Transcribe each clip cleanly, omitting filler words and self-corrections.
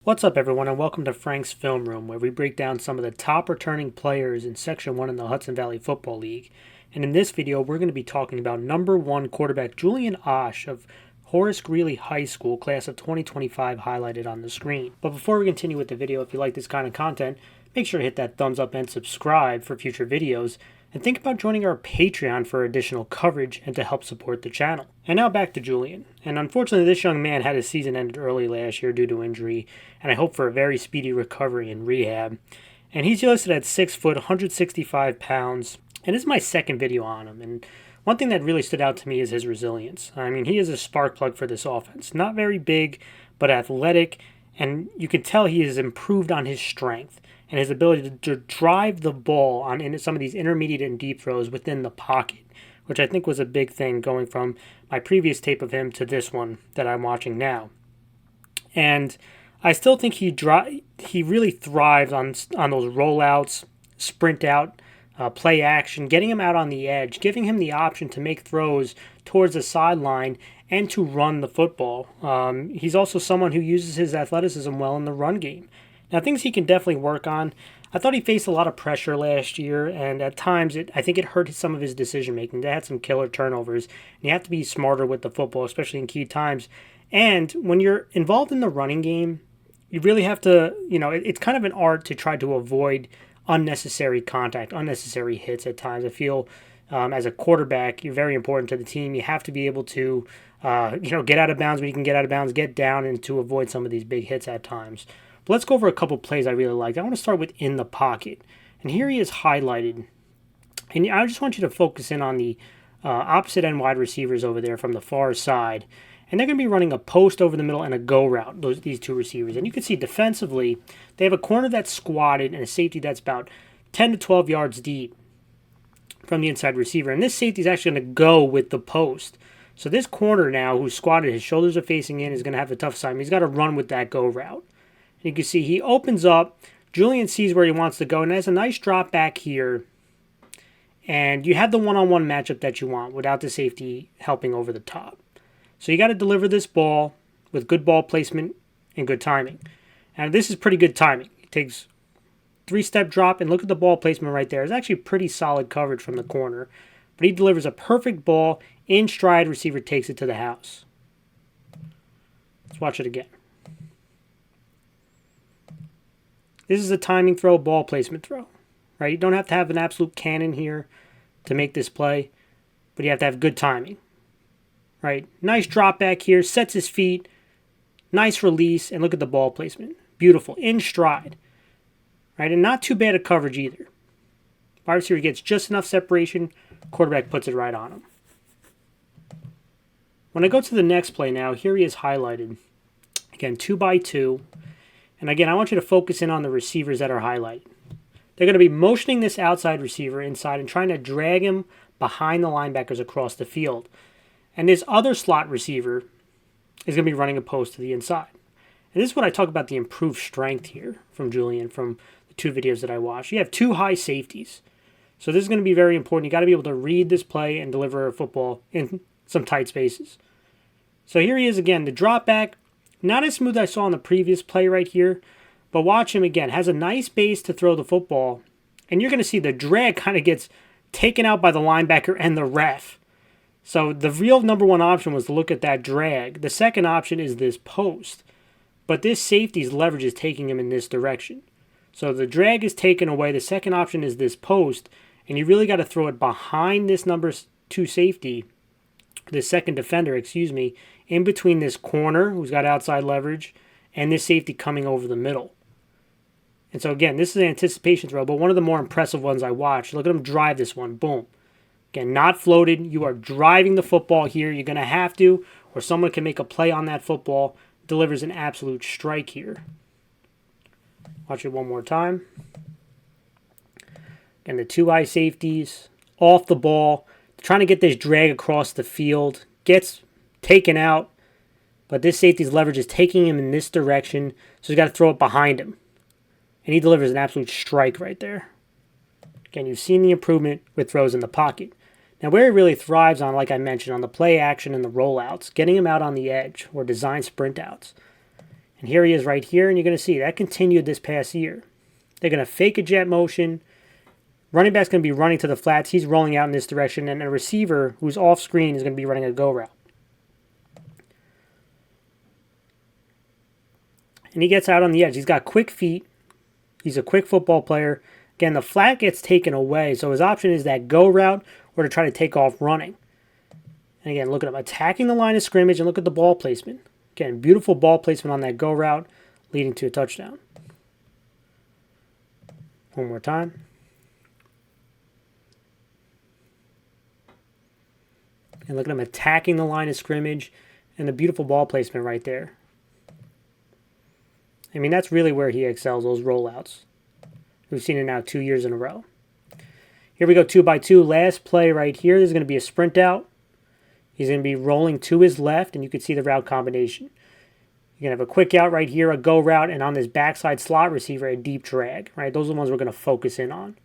What's up, everyone, and welcome to Frank's Film Room, where we break down some of the top returning players in Section 1 in the Hudson Valley Football League. And in this video, we're going to be talking about number 1 quarterback Julian Asch of Horace Greeley High School, class of 2025, highlighted on the screen. But before we continue with the video, if you like this kind of content, make sure to hit that thumbs up and subscribe for future videos. And think about joining our Patreon for additional coverage and to help support the channel. And now back to Julian. And unfortunately, this young man had his season ended early last year due to injury, and I hope for a very speedy recovery and rehab. And he's listed at 6 foot, 165 pounds, and this is my second video on him. And one thing that really stood out to me is his resilience. I mean, he is a spark plug for this offense. Not very big, but athletic, and you can tell he has improved on his strength and his ability to drive the ball on some of these intermediate and deep throws within the pocket, which I think was a big thing going from my previous tape of him to this one that I'm watching now. And I still think he really thrives on those rollouts, sprint out, play action, getting him out on the edge, giving him the option to make throws towards the sideline and to run the football. He's also someone who uses his athleticism well in the run game. Now, things he can definitely work on. I thought he faced a lot of pressure last year, and at times I think it hurt some of his decision-making. They had some killer turnovers, and you have to be smarter with the football, especially in key times. And when you're involved in the running game, you really have to, it's kind of an art to try to avoid unnecessary contact, unnecessary hits at times. I feel as a quarterback, you're very important to the team. You have to be able to, get out of bounds when you can get out of bounds, get down, and to avoid some of these big hits at times. But let's go over a couple plays I really liked. I want to start with in the pocket. And here he is highlighted. And I just want you to focus in on the opposite end wide receivers over there from the far side. And they're going to be running a post over the middle and a go route, these two receivers. And you can see defensively, they have a corner that's squatted and a safety that's about 10 to 12 yards deep from the inside receiver. And this safety is actually going to go with the post. So this corner now, who's squatted, his shoulders are facing in, is going to have a tough time. He's got to run with that go route. And you can see he opens up. Julian sees where he wants to go, and has a nice drop back here. And you have the one-on-one matchup that you want without the safety helping over the top. So you got to deliver this ball with good ball placement and good timing. And this is pretty good timing. He takes 3-step drop, and look at the ball placement right there. It's actually pretty solid coverage from the corner. But he delivers a perfect ball in stride. Receiver takes it to the house. Let's watch it again. This is a timing throw, ball placement throw, right? You don't have to have an absolute cannon here to make this play, but you have to have good timing, right? Nice drop back here, sets his feet, nice release, and look at the ball placement. Beautiful, in stride, right? And not too bad at coverage either. Wide receiver gets just enough separation, quarterback puts it right on him. When I go to the next play now, here he is highlighted. Again, 2x2. And again, I want you to focus in on the receivers that are highlighted. They're going to be motioning this outside receiver inside and trying to drag him behind the linebackers across the field. And this other slot receiver is going to be running a post to the inside. And this is what I talk about the improved strength here from Julian from the two videos that I watched. You have two high safeties. So this is going to be very important. You got to be able to read this play and deliver a football in some tight spaces. So here he is again, the drop back. Not as smooth as I saw in the previous play right here, but watch him again. Has a nice base to throw the football, and you're going to see the drag kind of gets taken out by the linebacker and the ref. So the real number one option was to look at that drag. The second option is this post, but this safety's leverage is taking him in this direction. So the drag is taken away. The second option is this post, and you really got to throw it behind this number 2 safety, the second defender, in between this corner, who's got outside leverage, and this safety coming over the middle. And so, again, this is an anticipation throw, but one of the more impressive ones I watched. Look at him drive this one. Boom. Again, not floated. You are driving the football here. You're going to have to, or someone can make a play on that football. Delivers an absolute strike here. Watch it one more time. Again, the 2 high safeties, off the ball, trying to get this drag across the field. Gets taken out, but this safety's leverage is taking him in this direction, so he's got to throw it behind him. And he delivers an absolute strike right there. Again, you've seen the improvement with throws in the pocket. Now, where he really thrives on, like I mentioned, on the play action and the rollouts, getting him out on the edge or design sprint outs. And here he is right here, and you're going to see that continued this past year. They're going to fake a jet motion. Running back's going to be running to the flats. He's rolling out in this direction, and a receiver who's off screen is going to be running a go route. And he gets out on the edge. He's got quick feet. He's a quick football player. Again, the flat gets taken away, so his option is that go route or to try to take off running. And again, look at him attacking the line of scrimmage, and look at the ball placement. Again, beautiful ball placement on that go route, leading to a touchdown. One more time. And look at him attacking the line of scrimmage, and the beautiful ball placement right there. I mean, that's really where he excels, those rollouts. We've seen it now 2 years in a row. Here we go, 2x2. Last play right here. There's going to be a sprint out. He's going to be rolling to his left, and you can see the route combination. You're going to have a quick out right here, a go route, and on this backside slot receiver, a deep drag. Right? Those are the ones we're going to focus in on.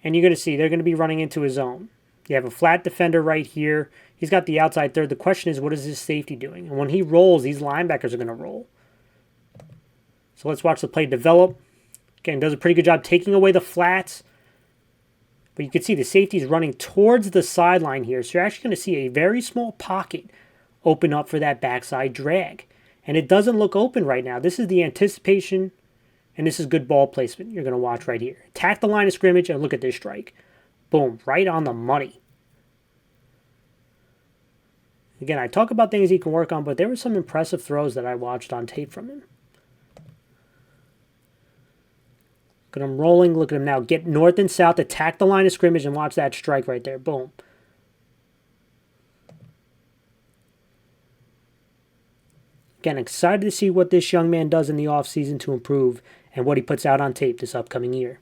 And you're going to see they're going to be running into his zone. You have a flat defender right here. He's got the outside third. The question is, what is his safety doing? And when he rolls, these linebackers are going to roll. So let's watch the play develop. Again, does a pretty good job taking away the flats. But you can see the safety is running towards the sideline here. So you're actually going to see a very small pocket open up for that backside drag. And it doesn't look open right now. This is the anticipation, and this is good ball placement you're going to watch right here. Attack the line of scrimmage, and look at this strike. Boom, right on the money. Again, I talk about things he can work on, but there were some impressive throws that I watched on tape from him. Look at him rolling. Look at him now. Get north and south. Attack the line of scrimmage and watch that strike right there. Boom. Again, excited to see what this young man does in the offseason to improve and what he puts out on tape this upcoming year.